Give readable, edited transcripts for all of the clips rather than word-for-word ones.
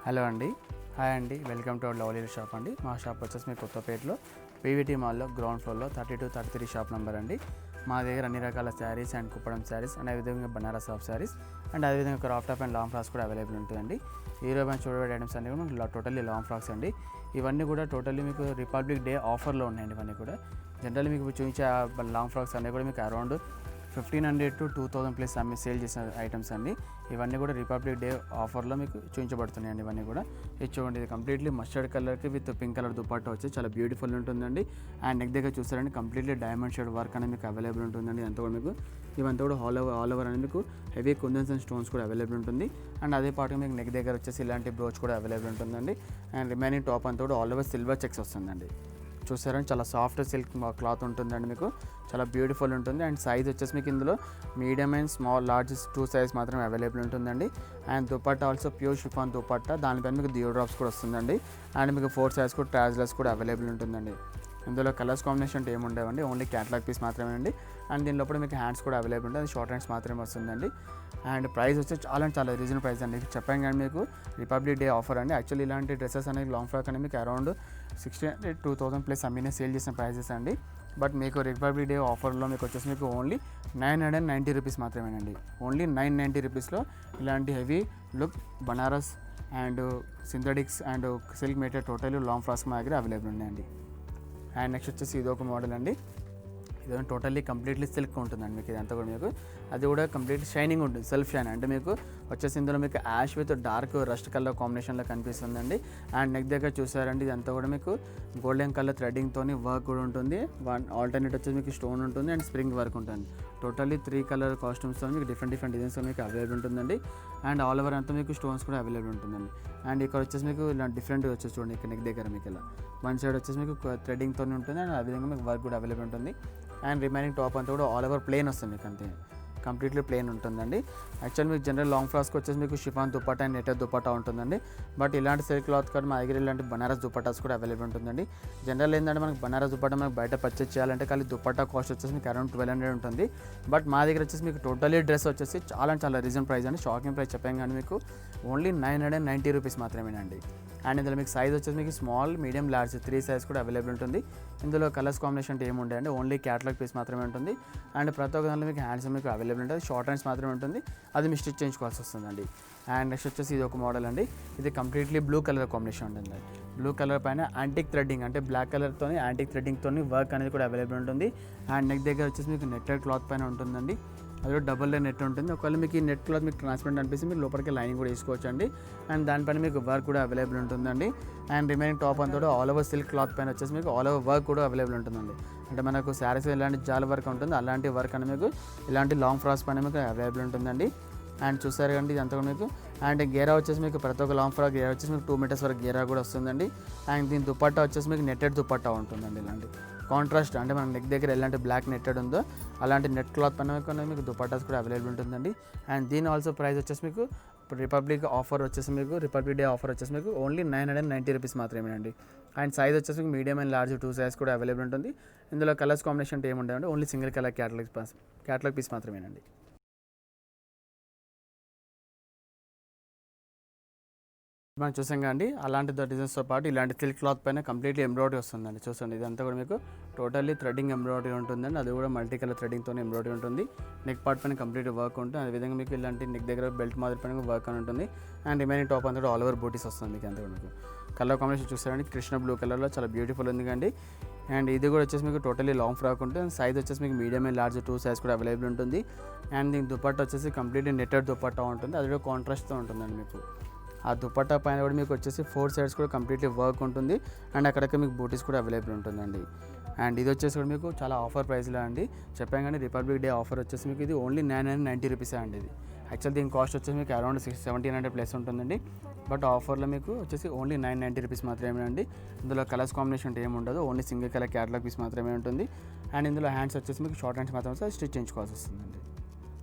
Hello అండి, hi అండి, welcome to our lovely shop అండి. మా షాప్ వచ్చేసి మీ కొత్తపేటలో పీవీటీ మాల్లో గ్రౌండ్ ఫ్లోర్లో 32-33 షాప్ నెంబర్ అండి. మా దగ్గర అన్ని రకాల శారీస్ అండ్ కుప్పడం శారీస్ అండ్ అదేవిధంగా బనారస్ ఆఫ్ శారీస్ అండ్ అదేవిధంగా crop top and long frocks కూడా అవైలబుల్ ఉంటుందండి. ఈరోజు మనం చూడబడే ఐటమ్స్ అన్ని కూడా మనకి టోటల్లీ లాంగ్ ఫ్రాక్స్ అండి. ఇవన్నీ కూడా టోటల్లీ మీకు రిపబ్లిక్ డే ఆఫర్లో ఉన్నాయండి. ఇవన్నీ కూడా జనరల్ మీకు చూపించే లాంగ్ ఫ్రాక్స్ అన్నీ కూడా మీకు అరౌండ్ 1500 to 2000 ప్లస్ సేల్ చేసిన ఐటమ్స్ అండి. ఇవన్నీ కూడా రిపబ్లిక్ డే ఆఫర్లో మీకు చూపించబడుతున్నాయండి. ఇవన్నీ కూడా ఇది చూడండి, ఇది కంప్లీట్లీ మస్టర్డ్ కలర్కి విత్ పింక్ కలర్ దుపట్టా వచ్చి చాలా బ్యూటిఫుల్ ఉంటుందండి. అండ్ నెక్ దగ్గర చూస్తారండి కంప్లీట్లీ డైమండ్ షేడ్ వర్క్ అనేది మీకు అవైలబుల్ ఉంటుందండి. అంతా కూడా మీకు ఇవంతా కూడా ఆల్ ఓవర్ అనేది మీకు హెవీ కుందన్స్ అండ్ స్టోన్స్ కూడా అవైలబుల్ ఉంటుంది. అండ్ అదే పాటుగా మీకు నెక్ దగ్గర వచ్చేసి ఇలాంటి బ్రోచ్ కూడా అవైలబుల్ ఉంటుందండి. అండ్ రిమైనింగ్ టాప్ అంతా కూడా ఆల్ ఓవర్ సిల్వర్ చెక్స్ వస్తుందండి. చూసారండి, చాలా సాఫ్ట్ సిల్క్ క్లాత్ ఉంటుందండి. మీకు చాలా బ్యూటిఫుల్ ఉంటుంది. అండ్ సైజ్ వచ్చేసి మీకు ఇందులో medium and small large 2 size మాత్రమే అవైలబుల్ ఉంటుందండి. And dupatta also pure chiffon dupatta, దానిపైన మీకు దియో డ్రాప్స్ కూడా వస్తుందండి. అండ్ మీకు 4 సైజ్ కూడా ట్రాజలర్స్ కూడా అవైలబుల్ ఉంటుందండి. ఇందులో కలర్స్ కాంబినేషన్ అంటే ఏమి ఉండేవండి, ఓన్లీ క్యాటలాగ్ పీస్ మాత్రమే అండి. అండ్ దీని లోపల మీకు హ్యాండ్స్ కూడా అవైలబుల్ ఉంటుంది, అది షార్ట్ హ్యాండ్స్ మాత్రమే వస్తుందండి. అండ్ ప్రైస్ వచ్చి చాలా రీజనబుల్ ప్రైస్ అండి. చెప్పాను కానీ మీకు రిపబ్లిక్ డే ఆఫర్ అండి. యాక్చువల్లీ ఇలాంటి డ్రెస్సెస్ అనేది లాంగ్ ఫ్రాక్ అనేది మీకు అరౌండ్ 1600-2000 ప్లస్ అమ్మినే సేల్ చేసిన ప్రైజెస్ అండి. బట్ మీకు రిపబ్లిక్ డే ఆఫర్లో మీకు వచ్చేసి మీకు ఓన్లీ 990 రూపీస్ మాత్రమేనండి. ఓన్లీ 990 రూపీస్లో ఇలాంటి heavy look Banaras and synthetics and silk material total long frocks మా దగ్గర అవైలబుల్ ఉన్నాయండి. అండ్ నెక్స్ట్ వచ్చేసి ఇది ఒక మోడల్ అండి. ఇది టోటల్లీ కంప్లీట్లీ సిల్క్ ఉంటుందండి. మీకు ఇదంతా కూడా మీకు అది కూడా కంప్లీట్ షైనింగ్ ఉంటుంది, సెల్ఫ్ షైన్. అంటే మీకు వచ్చేసి ఇందులో మీకు ash with dark rust colour కాంబినేషన్లో కనిపిస్తుందండి. అండ్ నెక్ దగ్గర చూసారండి, ఇదంతా కూడా మీకు గోల్డెన్ కలర్ థ్రెడ్డింగ్తో వర్క్ కూడా ఉంటుంది. ఆల్టర్నేట్ వచ్చేసి మీకు స్టోన్ ఉంటుంది అండ్ స్ప్రింగ్ వర్క్ ఉంటుంది. టోటల్లీ 3 కలర్ కాస్ట్యూమ్స్తో మీకు డిఫరెంట్ డిజైన్స్ మీకు అవైలబుల్ ఉంటుందండి. అండ్ ఆల్ ఓవర్ అంతా మీకు స్టోన్స్ కూడా అవైలబుల్ ఉంటుందండి. అండ్ ఇక్కడ వచ్చేసి మీకు ఇలా డిఫరెంట్ వచ్చేసి చూడండి, ఇక్కడ నెక్ దగ్గర మీకు ఇలా వన్ సైడ్ వచ్చేసి మీకు థ్రెడ్డింగ్తో ఉంటుంది అండ్ అదేవిధంగా మీకు వర్క్ కూడా అవైలబుల్ ఉంటుంది. అండ్ రిమైనింగ్ టాప్ అంతా కూడా ఆల్ ఓవర్ ప్లేన్ వస్తుంది మీకు, అంతే కంప్లీట్లీ ప్లేన్ ఉంటుందండి. యాక్చువల్ మీకు జనరల్ లాంగ్ ఫ్రాక్స్కి వచ్చేసి మీకు chiffon dupatta and netted dupatta ఉంటుందండి. బట్ ఇలాంటి సిల్క్ క్లాత్ కూడా మా దగ్గర ఇలాంటి బనారస్ దుపట్టాస్ కూడా అవైలబుల్ ఉంటుందండి. జనరల్ ఏంటంటే మనకి బనారస్ దుపట్టా మనకు బయట పర్చేస్ చేయాలంటే ఖాళీ దుపట్టా కాస్ట్ వచ్చేసి మీకు అరౌండ్ 1200 ఉంటుంది. బట్ మా దగ్గర వచ్చేసి మీకు టోటలీ డ్రెస్ వచ్చేసి చాలా రీజన్ ప్రైస్ అండి. షాకింగ్ ప్రైస్ చెప్పాం కానీ మీకు ఓన్లీ 990 రూపీస్ మాత్రమేనండి. అండ్ ఇందులో మీకు సైజ్ వచ్చేసి మీకు స్మాల్, మీడియం, లార్జ్ 3 సైజ్ కూడా అవైలబుల్ ఉంటుంది. ఇందులో కలర్స్ కాంబినేషన్ ఏమి ఉంటాయండి, ఓన్లీ క్యాటలాగ్ పీస్ మాత్రమే ఉంటుంది. అండ్ ప్రతి ఒక్క దాంట్లో మీకు హ్యాండ్స్ మీకు అవైలబుల్ ఉంటుంది, షార్ట్ హ్యాండ్స్ మాత్రమే ఉంటుంది, అది మీరు స్టిచ్ చేయించుకోవాల్సి వస్తుందండి. అండ్ నెక్స్ట్ వచ్చేసి ఇది ఒక మోడల్ అండి. ఇది కంప్లీట్లీ బ్లూ కలర్ కాంబినేషన్ ఉంటుంది. బ్లూ కలర్ పైన యాంటిక్ థ్రెడ్డింగ్ అంటే బ్లాక్ కలర్తో యాంటిక్ థ్రెడ్డింగ్తో వర్క్ అనేది కూడా అవైలబుల్ ఉంటుంది. అండ్ నెక్ దగ్గర వచ్చేసి మీకు నెట్టెడ్ క్లాత్ పైన ఉంటుందండి. అది డబుల్ లైన్ నెట్ ఉంటుంది. ఒకవేళ మీకు ఈ నెట్ క్లాత్ మీకు ట్రాన్స్పరెంట్ అనిపిస్తే మీరు లోపలికి లైనింగ్ కూడా వేసుకోవచ్చు అండి. అండ్ దానిపైన మీకు వర్క్ కూడా అవైలబుల్ ఉంటుందండి. అండ్ రిమైనింగ్ టాప్ అంతా కూడా ఆల్ ఓవర్ సిల్క్ క్లాత్ పైన వచ్చేసి మీకు ఆల్ ఓవర్ వర్క్ కూడా అవైలబుల్ ఉంటుందండి. అంటే మనకు శారీస్ ఎలాంటి జాల వర్క్ ఉంటుంది అలాంటి వర్క్ అని మీకు ఇలాంటి లాంగ్ ఫ్రాక్స్ పైన మీకు అవైలబుల్ ఉంటుందండి. అండ్ చూసారు కండి ఇదంతా కూడా మీకు. అండ్ గేరా వచ్చేసి మీకు ప్రతి ఒక్క లాంగ్ ఫ్రాక్ గేరా వచ్చేసి మీకు 2 మీటర్స్ వరకు గేరా కూడా వస్తుందండి. అండ్ దీని దుపట్టా వచ్చేసి మీకు నెట్టెడ్ దుపట్టా ఉంటుందండి. ఇలాంటి కాంట్రాస్ట్ అంటే మన నెక్ దగ్గర ఎలాంటి బ్లాక్ నెట్టెడ్ ఉందో అలాంటి నెట్ క్లాత్ పైన మీకు దుపట్టాస్ కూడా అవైలబుల్ ఉంటుందండి. అండ్ దీని ఆల్సో ప్రైస్ వచ్చేసి మీకు రిపబ్లిక్ డే ఆఫర్ వచ్చేసి మీకు ఓన్లీ 990 రూపీస్ మాత్రమేనండి. అండ్ సైజ్ వచ్చేసి మీకు మీడియం అండ్ లార్జ్ 2 సైజ్ కూడా అవైలబుల్ ఉంటుంది. ఇందులో కలర్స్ కాంబినేషన్ ఏముంటాయంటే only single colour catalogue piece మాత్రమేనండి. మనం చూసాం కండి, అలాంటి డిజైన్స్తో పాటు ఇలాంటి సిల్క్ క్లాత్ పైన కంప్లీట్లీ ఎంబ్రాయిడరీ వస్తుందండి. చూసండి, ఇదంతా కూడా మీకు టోటల్లీ థ్రెడ్డింగ్ ఎంబ్రాయిడరీ ఉంటుందండి. అది కూడా మల్టీ కలర్ థ్రెడ్డింగ్తో ఎంబ్రాయిడరీ ఉంటుంది. నెక్ పార్ట్ పైన కంప్లీట్ వర్క్ ఉంటుంది. అదేవిధంగా మీకు ఇలాంటి నెక్ దగ్గర బెల్ట్ మాదిరి పైన వర్క్ అని ఉంటుంది. అండ్ రిమైనింగ్ టాప్ అంతా ఆల్ ఓవర్ బూటీస్ వస్తుంది మీకు. అంతా కూడా మీకు కలర్ కాంబినేషన్ చూస్తారండి, కృష్ణ బ్లూ కలర్లో చాలా బ్యూటిఫుల్ ఉంది కండి. అండ్ ఇది కూడా వచ్చేసి మీకు టోటలీ లాంగ్ ఫ్రాక్ ఉంటుంది. సైజ్ వచ్చేసి మీకు మీడియం అండ్ లార్జ్ 2 సైజ్ కూడా అవైలబుల్ ఉంటుంది. అండ్ దీని దుపట్టా వచ్చేసి కంప్లీట్లీ నెట్టెడ్ దుపట్టా ఉంటుంది. అది కూడా కాంట్రాస్ట్తో ఉంటుందండి. మీకు ఆ దుపట్టా పైన కూడా మీకు వచ్చేసి 4 సైడ్స్ కూడా కంప్లీట్లీ వర్క్ ఉంటుంది. అండ్ అక్కడికి మీకు బూటీస్ కూడా అవైలబుల్ ఉంటుందండి. అండ్ ఇది వచ్చేసి కూడా మీకు చాలా ఆఫర్ ప్రైస్లో అండి. చెప్పాం కానీ రిపబ్లిక్ డే ఆఫర్ వచ్చేసి మీకు ఇది ఓన్లీ 990 రూపీసే అండి. ఇది యాక్చువల్ దీని కాస్ట్ వచ్చేసి మీకు అరౌండ్ 1700 ప్లస్ ఉంటుందండి. బట్ ఆఫర్లో మీకు వచ్చేసి ఓన్లీ 990 రూపీస్ మాత్రమే అండి. ఇందులో కలర్స్ కాంబినేషన్ ఏమి ఉండదు, only single colour catalogue piece మాత్రమే ఉంటుంది. అండ్ ఇందులో హ్యాండ్స్ వచ్చేసి మీకు షార్ట్ హ్యాండ్స్ మాత్రమే స్టిచ్ చేయించుకోవాల్సి వస్తుందండి.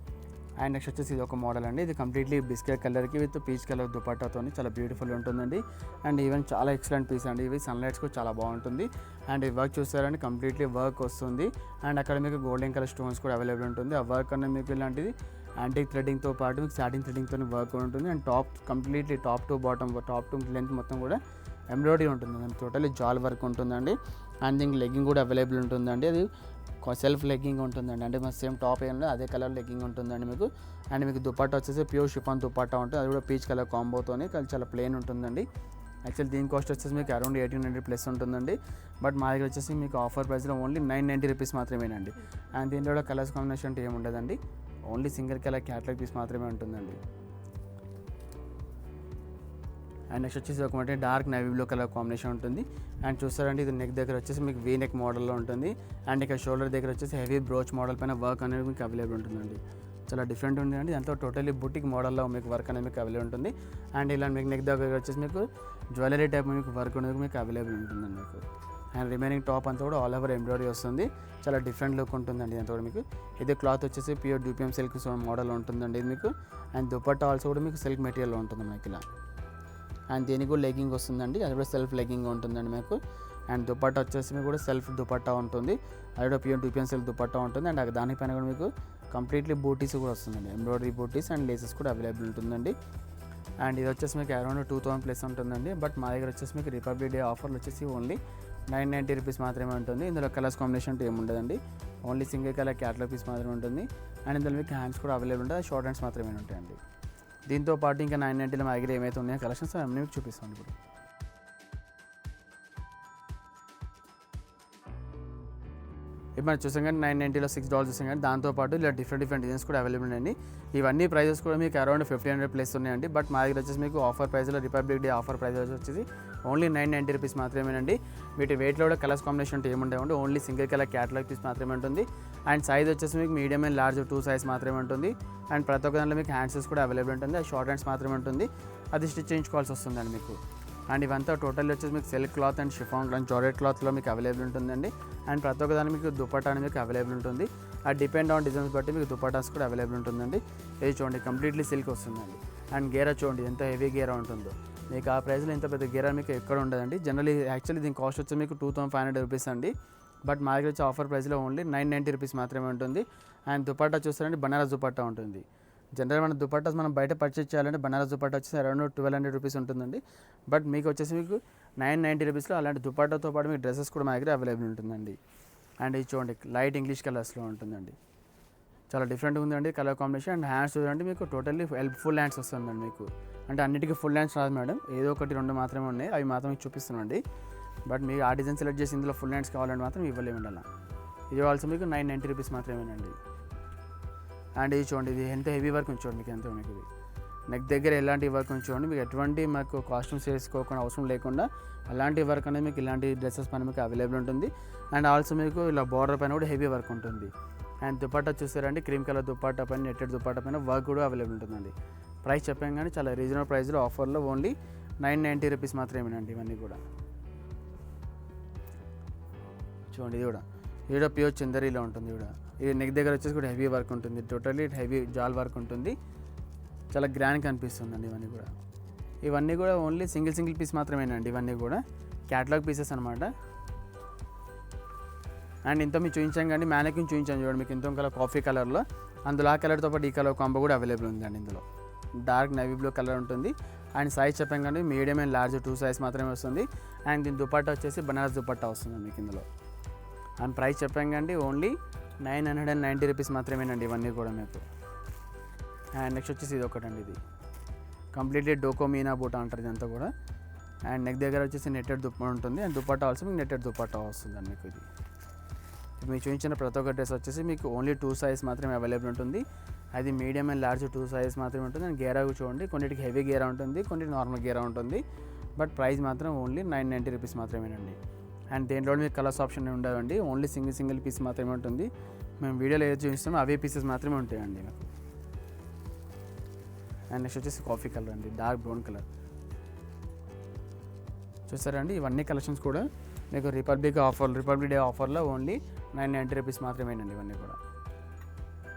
అండ్ నెక్స్ట్ వచ్చేసి ఇది ఒక మోడల్ అండి. ఇది కంప్లీట్లీ బిస్కెట్ కలర్కి విత్ పీచ్ కలర్ దుపట్టాతో చాలా బ్యూటిఫుల్ ఉంటుందండి. అండ్ ఈవెన్ చాలా ఎక్సలెంట్ పీస్ అండి. ఇవి సన్లైట్స్ కూడా చాలా బాగుంటుంది. అండ్ ఈ వర్క్ చూస్తారండి, కంప్లీట్లీ వర్క్ వస్తుంది. అండ్ అక్కడ మీకు గోల్డెన్ కలర్ స్టోన్స్ కూడా అవైలబుల్ ఉంటుంది. ఆ వర్క్ అనేది మీకు ఇలాంటిది యాంటిక్ థ్రెడ్డింగ్తో పాటు మీకు సాటిన్ థ్రెడ్డింగ్తో వర్క్ ఉంటుంది. And completely top to bottom top to length మొత్తం కూడా ఎంబ్రాయిడరీ ఉంటుంది అండి. టోటల్లీ జాల్ వర్క్ ఉంటుందండి. అండ్ దీనికి లెగ్గింగ్ కూడా అవైలబుల్ ఉంటుందండి. అది సెల్ఫ్ లెగ్గింగ్ ఉంటుందండి. అంటే మన సేమ్ టాప్ ఏం అదే కలర్ లెగ్గింగ్ ఉంటుందండి మీకు. అండ్ మీకు దుపట్టా వచ్చేసి ప్యూర్ షిఫాన్ దుపట్టా ఉంటుంది. అది కూడా పీచ్ కలర్ కాంబోతోనే చాలా ప్లెయిన్ ఉంటుందండి. యాక్చువల్లీ దీని కాస్ట్ వచ్చేసి మీకు అరౌండ్ 1800 ప్లస్ ఉంటుందండి. బట్ మా దగ్గర వచ్చేసి మీకు ఆఫర్ ప్రైస్లో ఓన్లీ 990 రూపీస్ మాత్రమేనండి. అండ్ దీంట్లో కూడా కలర్స్ కాంబినేషన్ అంటే ఏమి ఉండదండి. Only single colour catalogue piece మాత్రమే ఉంటుందండి. అండ్ నెక్స్ట్ వచ్చేసి ఒక dark navy blue colour combination ఉంటుంది. అండ్ చూస్తారండి ఇది నెక్ దగ్గర వచ్చేసి మీకు వీ నెక్ మోడల్లో ఉంటుంది. అండ్ ఇక్కడ షోల్డర్ దగ్గర వచ్చేసి హెవీ బ్రోచ్ మోడల్ పైన వర్క్ అనేది మీకు అవైలబుల్ ఉంటుందండి. చాలా డిఫరెంట్ ఉందండి. దాంతో టోటల్లీ బుటిక్ మోడల్లో మీకు వర్క్ అనేది మీకు అవైలబుల్ ఉంటుంది. అండ్ ఇలా మీకు నెక్ దగ్గర వచ్చేసి మీకు జ్యువెలరీ టైప్ మీకు వర్క్ అనేది మీకు అవైలబుల్ ఉంటుందండి మీకు. అండ్ రిమైనింగ్ టాప్ అంతా కూడా ఆల్ ఓవర్ ఎంబ్రాయిడరీ వస్తుంది. చాలా డిఫరెంట్ లుక్ ఉంటుందండి. దాంతో కూడా మీకు ఇది క్లాత్ వచ్చేసి ప్యూర్ DPM సిల్క్ మోడల్ ఉంటుందండి ఇది మీకు. అండ్ దుపట్టా ఆల్సో కూడా మీకు సిల్క్ మెటీరియల్ ఉంటుంది మనకి ఇలా. అండ్ దీనికి కూడా లెగ్గింగ్ వస్తుందండి. అది కూడా సెల్ఫ్ లెగ్గింగ్ ఉంటుందండి మీకు. అండ్ దుపట్టా వచ్చేసి మీకు కూడా సెల్ఫ్ దుపట్టా ఉంటుంది. అది కూడా ప్యూర్ DPM సిల్క్ దుపట్టా ఉంటుంది. అండ్ దానిపైన కూడా మీకు కంప్లీట్లీ బూటీస్ కూడా వస్తుందండి. ఎంబ్రాయిడరీ బూటీస్ అండ్ లేసెస్ కూడా అవైలబుల్ ఉంటుందండి. అండ్ ఇది వచ్చేసి మీకు అరౌండ్ 2000 ప్లస్ ఉంటుందండి. బట్ మా దగ్గర వచ్చేసి మీకు రిపబ్లిక్ డే ఆఫర్లు వచ్చేసి ఓన్లీ 990 రూపీస్ మాత్రమే ఉంటుంది. ఇందులో కలర్స్ కాంబినేషన్ ఏమి ఉండదండి. Only single colour catalogue piece మాత్రమే ఉంటుంది. అండ్ ఇందులో మీకు హ్యాండ్స్ కూడా అవైలబుల్ ఉంటుంది. షార్ట్ హ్యాండ్స్ మాత్రమే ఉంటాయండి. దీంతో పాటు ఇంకా 990లో మా దగ్గర ఏమైతే ఉన్నాయో కలెక్షన్స్ అన్నీ మీకు చూపిస్తాను ఇప్పుడు. ఇప్పుడు మనం చూసాం కానీ 990లో $6 చూసాం కానీ దాంతోపాటు ఇలా డిఫరెంట్ డిజైన్స్ కూడా అవైలబుల్ ఉన్నాయండి. ఇవన్నీ ప్రైజెస్ కూడా మీకు అరౌండ్ 1500 ప్లస్ ఉన్నాయండి. బట్ మా దగ్గర వచ్చేసి మీకు ఆఫర్ ప్రైస్లో రిపబ్లిక్ డే ఆఫర్ ప్రైస్ వచ్చేసి ఓన్లీ 990 రూపీస్ మాత్రమేనండి. వీటి వెయిట్లో కూడా కలర్స్ కాంబినేషన్ అంటే ఏముంటాయండి. Only single colour catalogue piece మాత్రమే ఉంటుంది. అండ్ సైజ్ వచ్చేసి మీకు మీడియం అండ్ లార్జ్ 2 సైజ్ మాత్రమే ఉంటుంది. అండ్ ప్రతి ఒక్క దాంట్లో మీకు హ్యాండ్స్ కూడా అవైలబుల్ ఉంటుంది. అది షార్ట్ హ్యాండ్స్ మాత్రమే ఉంటుంది. అది స్టిచ్ చేయించుకోవాల్సి వస్తుందండి మీకు. అండ్ ఇవంతా టోటల్ వచ్చేసి మీకు silk cloth and chiffon and georgette క్లాత్లో మీకు అవైలబుల్ ఉంటుందండి. అండ్ ప్రతి ఒక్క దానికి మీకు దుపట్టా అనేది మీకు అవైలబుల్ ఉంటుంది. అది డిపెండ్ ఆన్ డిజైన్స్ బట్టి మీకు దుపట్టాస్ కూడా అవైలబుల్ ఉంటుందండి. ఇది చూడండి కంప్లీట్లీ సిల్క్ వస్తుందండి. అండ్ గేరా చూడండి ఎంత హెవీ గేరా ఉంటుందో. మీకు ఆ ప్రైస్లో ఇంత పెద్ద గేరా మీకు ఎక్కడ ఉండదండి. జనరల్లీ యాక్చువల్లీ దీని కాస్ట్ వచ్చి మీకు 2500 రూపీస్ అండి. బట్ మా దగ్గర వచ్చి ఆఫర్ ప్రైస్లో ఓన్లీ 990 రూపీస్ మాత్రమే ఉంటుంది. అండ్ దుపట్టా చూస్తారంటే బనారస్ దుపట్టా ఉంటుంది. జనరల్ మన దుపట్టాస్ మనం బయట పర్చేస్ చేయాలంటే బనారస్ దుపట్టా వచ్చేసి అరౌండ్ 1200 రూపీస్ ఉంటుందండి. బట్ మీకు వచ్చేసి మీకు 990 రూపీస్లో అలాంటి దుపట్టాతో పాటు మీకు డ్రెస్సెస్ కూడా మా దగ్గర అవైలబుల్ ఉంటుందండి. అండ్ ఇది చూడండి లైట్ ఇంగ్లీష్ కలర్స్లో ఉంటుందండి. చాలా డిఫరెంట్గా ఉందండి కలర్ కాంబినేషన్. అండ్ హ్యాండ్స్ చూడండి మీకు టోటల్లీ ఫుల్ హ్యాండ్స్ వస్తుందండి మీకు. అంటే అన్నిటికీ ఫుల్ హ్యాండ్స్ రాదు మేడం, ఏదో ఒకటి 2 మాత్రమే ఉన్నాయి. అవి మాత్రం చూపిస్తున్నాండి. బట్ మీకు ఆ డిజైన్ సెలెక్ట్ చేసి ఇందులో ఫుల్ హ్యాండ్స్ కావాలంటే మాత్రం ఇవ్వలేమండి అలా. ఇది ఆల్సో మీకు 990 రూపీస్ మాత్రమేనండి. అండ్ ఇది చూడండి ఇది ఎంత హెవీ వర్క్ చూడండి మీకు ఎంత మీకు ఇది నెక్ దగ్గర ఎలాంటి వర్క్ చూడండి. మీకు ఎటువంటి మాకు కాస్ట్యూమ్స్ వేసుకోకుండా అవసరం లేకుండా అలాంటి వర్క్ అనేది మీకు ఇలాంటి డ్రెస్సెస్ పైన మీకు అవైలబుల్ ఉంటుంది. అండ్ ఆల్సో మీకు ఇలా బార్డర్ పైన కూడా హెవీ వర్క్ ఉంటుంది. అండ్ దుపట్టా చూస్తారండి క్రీమ్ కలర్ దుపట్టా పైన నెట్టెడ్ దుపట్టా పైన వర్క్ కూడా అవైలబుల్ ఉంటుందండి. ప్రైస్ చెప్పాం కానీ చాలా రీజనబుల్ ప్రైస్లో ఆఫర్లో ఓన్లీ 990 రూపీస్ మాత్రమేనండి. ఇవన్నీ కూడా చూడండి. ఇది కూడా ప్యూర్ చందరీలో ఉంటుంది. ఇది నెక్ దగ్గర వచ్చేసి కూడా హెవీ వర్క్ ఉంటుంది. టోటల్లీ హెవీ జాల్ వర్క్ ఉంటుంది. చాలా గ్రాండ్ కనిపిస్తుందండి. ఇవన్నీ కూడా ఓన్లీ సింగిల్ పీస్ మాత్రమేనండి. ఇవన్నీ కూడా క్యాటలాగ్ పీసెస్ అనమాట. అండ్ ఇంత మీకు చూపించాం కానీ మ్యానకిన్ చూపించాను చూడండి మీకు ఇంత కలర్ కాఫీ కలర్లో. అందులో ఆ కలర్తో పాటు ఈ కలర్ కాంబో కూడా అవైలబుల్ ఉందండి. ఇందులో డార్క్ నేవీ బ్లూ కలర్ ఉంటుంది. అండ్ సైజ్ చెప్పాం కానీ మీడియం అండ్ లార్జ్ 2 సైజ్ మాత్రమే వస్తుంది. అండ్ దీని దుపట్టా వచ్చేసి బనారస్ దుపట్టా వస్తుంది మీకు ఇందులో. అండ్ ప్రైస్ చెప్పాం కానీ ఓన్లీ 990 రూపీస్ మాత్రమేనండి ఇవన్నీ కూడా మీకు. అండ్ నెక్స్ట్ వచ్చేసి ఇది ఒకటండి. ఇది కంప్లీట్లీ డోకో మీనా బూటా అంటారు ఇదంతా కూడా. అండ్ నెక్ దగ్గర వచ్చేసి నెట్టెడ్ దుప్ప ఉంటుంది. అండ్ దుపట్టా ఆల్సో మీకు నెట్టెడ్ దుపట్టా వస్తుందండి మీకు. ఇది మీకు చూపించిన ప్రతి ఒక్క డ్రెస్ వచ్చేసి మీకు ఓన్లీ 2 సైజ్ మాత్రమే అవైలబుల్ ఉంటుంది. అది మీడియం అండ్ లార్జ్ 2 సైజ్ మాత్రమే ఉంటుంది. అండ్ గేరా చూడండి కొన్నిటికి హెవీ గేరా ఉంటుంది, కొన్నిటికి నార్మల్ గేరా ఉంటుంది. బట్ ప్రైస్ మాత్రం ఓన్లీ 990 రూపీస్ మాత్రమేనండి. అండ్ దేంట్లో మీకు కలర్స్ ఆప్షన్ ఉండవండి. ఓన్లీ సింగిల్ పీస్ మాత్రమే ఉంటుంది. మేము వీడియోలో ఏది చూపిస్తామో అవే పీసెస్ మాత్రమే ఉంటాయండి మీకు. అండ్ నెక్స్ట్ వచ్చేసి కాఫీ కలర్ అండి, డార్క్ బ్రౌన్ కలర్ చూస్తారండి. ఇవన్నీ కలెక్షన్స్ కూడా మీకు రిపబ్లిక్ డే ఆఫర్లో ఓన్లీ 990 రూపీస్ మాత్రమేనండి ఇవన్నీ కూడా.